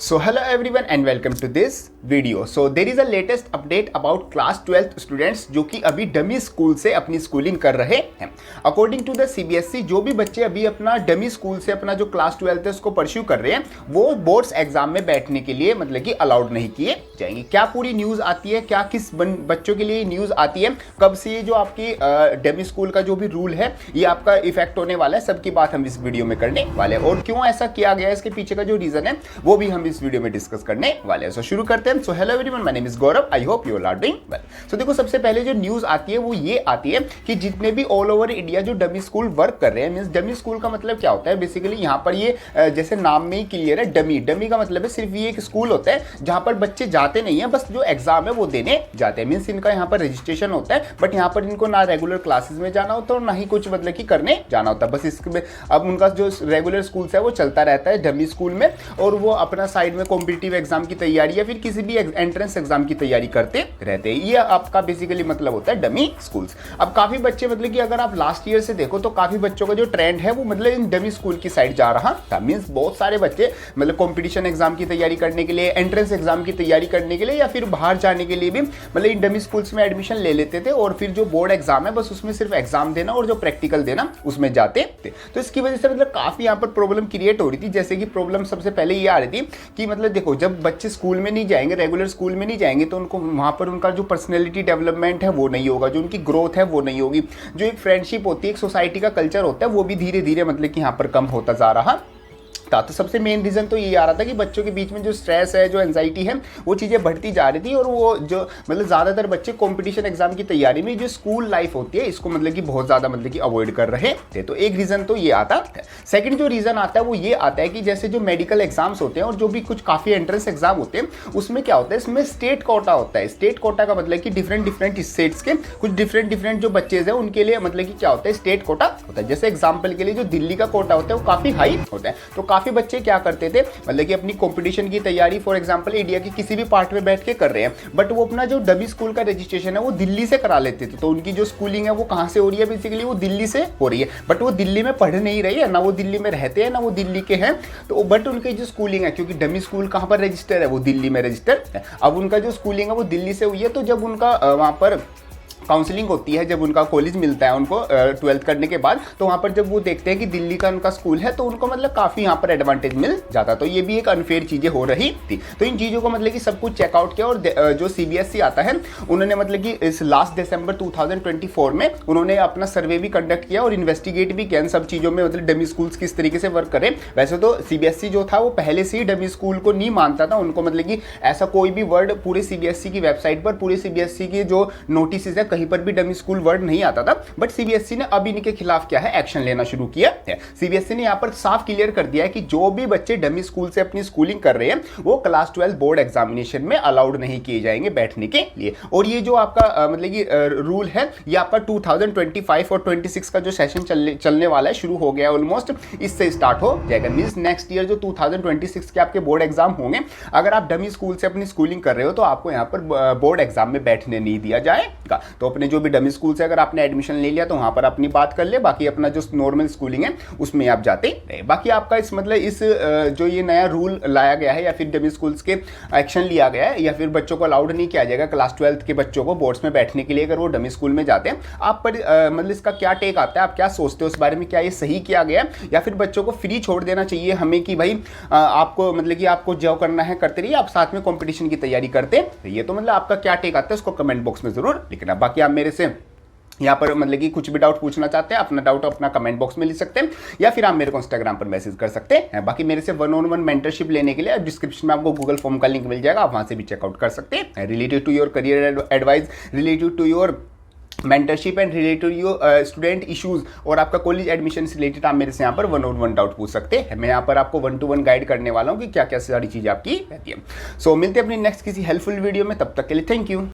So hello everyone and welcome to this video. So there is a latest update about class 12th students जो कि अभी dummy school से अपनी schooling कर रहे हैं. अकॉर्डिंग टू द सीबीएसई जो भी बच्चे अभी अपना डमी स्कूल से अपना जो क्लास 12th है उसको परस्यू कर रहे हैं वो बोर्ड्स एग्जाम में बैठने के लिए मतलब कि अलाउड नहीं किए जाएंगे. क्या पूरी न्यूज़ आती है, क्या किस बच्चों के लिए न्यूज़ आती है, कब से ये जो आपकी डमी स्कूल का जो भी रूल है ये आपका इफेक्ट होने वाला है, सबकी बात हम इस वीडियो में करने वाले हैं. और क्यों ऐसा किया गया है, इसके पीछे का जो रीज़न है वो भी हम इस वीडियो में डिस्कस करने वाले हैं. सो शुरू करते हैं. So hello everyone, my name is Gaurav. I hope you are doing well. So देखो, सबसे पहले जो न्यूज़ आती है वो ये आती है कि जितने भी ऑल ओवर इंडिया जो डमी स्कूल वर्क कर रहे हैं, मींस डमी स्कूल का मतलब क्या होता है बेसिकली यहाँ पर ये जैसे नाम में ही क्लियर है, डमी. डमी का मतलब है सिर्फ ये एक स्कूल होता है जहाँ पर बच्चे जाते नहीं है, बस जो एग्जाम है वो देने जाते हैं. मीन्स इनका यहाँ पर रजिस्ट्रेशन होता है बट यहाँ पर इनको ना रेगुलर क्लासेस में जाना होता है और ना ही कुछ मतलब कि करने जाना होता है. बस इसमें अब उनका जो रेगुलर स्कूल है वो चलता रहता है डमी स्कूल में और वो अपना साइड में कॉम्पिटिटिव एग्जाम की तैयारी या फिर किसी भी एंट्रेंस एग्जाम की तैयारी करते रहते हैं. ये आपका बेसिकली मतलब होता है डमी स्कूल्स. अब काफी बच्चे मतलब कि अगर आप लास्ट ईयर से देखो तो काफी बच्चों का जो ट्रेंड है वो मतलब इन डमी स्कूल की साइड जा रहा था. मींस बहुत सारे बच्चे मतलब कॉम्पिटिशन एग्जाम की तैयारी करने के लिए, एंट्रेंस एग्जाम की तैयारी करने के लिए या फिर बाहर जाने के लिए भी मतलब इन डमी स्कूल्स में एडमिशन ले लेते थे और फिर जो बोर्ड एग्जाम है बस उसमें सिर्फ एग्जाम देना और जो प्रैक्टिकल देना उसमें जाते थे. तो इसकी वजह से मतलब काफी यहाँ पर प्रॉब्लम क्रिएट हो रही थी. जैसे कि प्रॉब्लम सबसे पहले ये आ रही थी कि मतलब देखो, जब बच्चे स्कूल में नहीं जाएंगे, रेगुलर स्कूल में नहीं जाएंगे तो उनको वहाँ पर उनका जो पर्सनैलिटी डेवलपमेंट है वो नहीं होगा, जो उनकी ग्रोथ है वो नहीं होगी, जो एक फ्रेंडशिप होती है, एक सोसाइटी का कल्चर होता है वो भी धीरे धीरे मतलब कि यहाँ पर कम होता जा रहा था. तो सबसे मेन रीजन तो ये आ रहा था कि बच्चों के बीच में जो स्ट्रेस है, जो एंजाइटी है वो चीज़ें बढ़ती जा रही थी और वो जो मतलब ज़्यादातर बच्चे कंपटीशन एग्जाम की तैयारी में जो स्कूल लाइफ होती है इसको मतलब कि बहुत ज़्यादा मतलब कि अवॉइड कर रहे थे. तो एक रीज़न तो ये आता है. सेकंड जो रीज़न आता है वो ये आता है कि जैसे जो मेडिकल एग्जाम्स होते हैं और जो भी कुछ काफ़ी एंट्रेंस एग्जाम होते हैं उसमें क्या होता है, इसमें स्टेट कोटा होता है. स्टेट कोटा का मतलब कि डिफरेंट स्टेट्स के कुछ डिफरेंट जो बच्चे हैं उनके लिए मतलब कि क्या होता है, स्टेट कोटा होता है. जैसे एग्जाम्पल के लिए जो दिल्ली का कोटा होता है वो काफ़ी हाई होता है. तो काफ़ी बच्चे क्या करते थे मतलब कि अपनी कंपटीशन की तैयारी फॉर एग्जांपल इंडिया के किसी भी पार्ट में बैठ के कर रहे हैं बट वो अपना जो डमी स्कूल का रजिस्ट्रेशन है वो दिल्ली से करा लेते थे. तो उनकी जो स्कूलिंग है वो कहाँ से हो रही है, बेसिकली वो दिल्ली से हो रही है. बट वो दिल्ली में पढ़ नहीं रही है, ना वो दिल्ली में रहते हैं ना वो दिल्ली के हैं. तो बट उनकी जो स्कूलिंग है, क्योंकि डमी स्कूल कहाँ पर रजिस्टर है, वो दिल्ली में रजिस्टर है. अब उनका जो स्कूलिंग है वो दिल्ली से हुई है. तो जब उनका वहाँ पर काउंसलिंग होती है, जब उनका कॉलेज मिलता है उनको 12th करने के बाद, तो वहाँ पर जब वो देखते हैं कि दिल्ली का उनका स्कूल है तो उनको मतलब काफ़ी यहाँ पर एडवांटेज मिल जाता. तो ये भी एक अनफेयर चीज़ें हो रही थी. तो इन चीज़ों को मतलब कि सब कुछ चेकआउट किया और जो सीबीएसई आता है उन्होंने मतलब कि इस लास्ट दिसंबर 2024 में उन्होंने अपना सर्वे भी कंडक्ट किया और इन्वेस्टिगेट भी किया इन सब चीज़ों में, मतलब डमी स्कूल्स किस तरीके से वर्क करें. वैसे तो सीबीएसई जो था वो पहले से ही डमी स्कूल को नहीं मानता था. उनको मतलब कि ऐसा कोई भी वर्ड पूरे सीबीएसई की वेबसाइट पर, पूरे सीबीएसई की जो नोटिस है कहीं पर भी डमी स्कूल वर्ड नहीं आता था. बट सीबीएसई ने अब इनके खिलाफ क्या है, एक्शन लेना शुरू किया है. सीबीएसई ने यहाँ पर साफ क्लियर कर दिया है कि जो भी बच्चे डमी स्कूल से अपनी स्कूलिंग कर रहे हैं वो क्लास 12 बोर्ड एग्जामिनेशन में अलाउड नहीं किए जाएंगे बैठने के लिए. और ये जो आपका मतलब कि रूल है ये आपका 2025 और 26 का जो सेशन चलने वाला है, शुरू हो गया है ऑलमोस्ट, इससे स्टार्ट हो जाएगा. मींस नेक्स्ट ईयर जो 2026 के आपके बोर्ड एग्जाम होंगे, अगर आप डमी स्कूल से अपनी स्कूलिंग कर रहे हो तो आपको यहाँ पर बोर्ड एग्जाम में बैठने नहीं दिया जाएगा. तो अपने जो भी डमी स्कूल से अगर आपने एडमिशन ले लिया तो वहां पर अपनी बात कर ले, बाकी अपना जो नॉर्मल स्कूलिंग है उसमें आप जाते रहे. बाकी आपका इस मतलब इस जो ये नया रूल लाया गया है या फिर डमी स्कूल्स के एक्शन लिया गया है या फिर बच्चों को अलाउड नहीं किया जाएगा क्लास 12 के बच्चों को बोर्ड्स में बैठने के लिए अगर वो डमी स्कूल में जाते हैं. आप पर मतलब इसका क्या टेक आता है, आप क्या सोचते हो इस बारे में, क्या ये सही किया गया है या फिर बच्चों को फ्री छोड़ देना चाहिए हमें कि भाई आपको मतलब कि आपको जो करना है करते रहिए, आप साथ में कॉम्पिटिशन की तैयारी करते रहिए. तो मतलब आपका क्या टेक आता है उसको कमेंट बॉक्स में जरूर लिखना. बाकी आप मेरे से यहाँ पर मतलब कि कुछ भी डाउट पूछना चाहते हैं, अपना डाउट अपना कमेंट बॉक्स में लिख सकते हैं या फिर आप मेरे को इंस्टाग्राम पर मैसेज कर सकते हैं. बाकी मेरे से 1-on-1 मेंटरशिप लेने के लिए डिस्क्रिप्शन में आपको गूगल फॉर्म का लिंक मिल जाएगा, आप वहाँ से भी चेकआउट कर सकते हैं. Related to your career advice, related to your mentorship and related your student issues और आपका कॉलेज एडमिशन से रिलेटेड आप मेरे से यहाँ पर 1-on-1 डाउट पूछ सकते हैं. मैं यहाँ पर आपको 1-to-1 गाइड करने वाला हूँ कि क्या क्या सारी चीज़ें आपकी रहती है. सो मिलते हैं अपनी नेक्स्ट किसी हेल्पफुल वीडियो में, तब तक के लिए थैंक यू.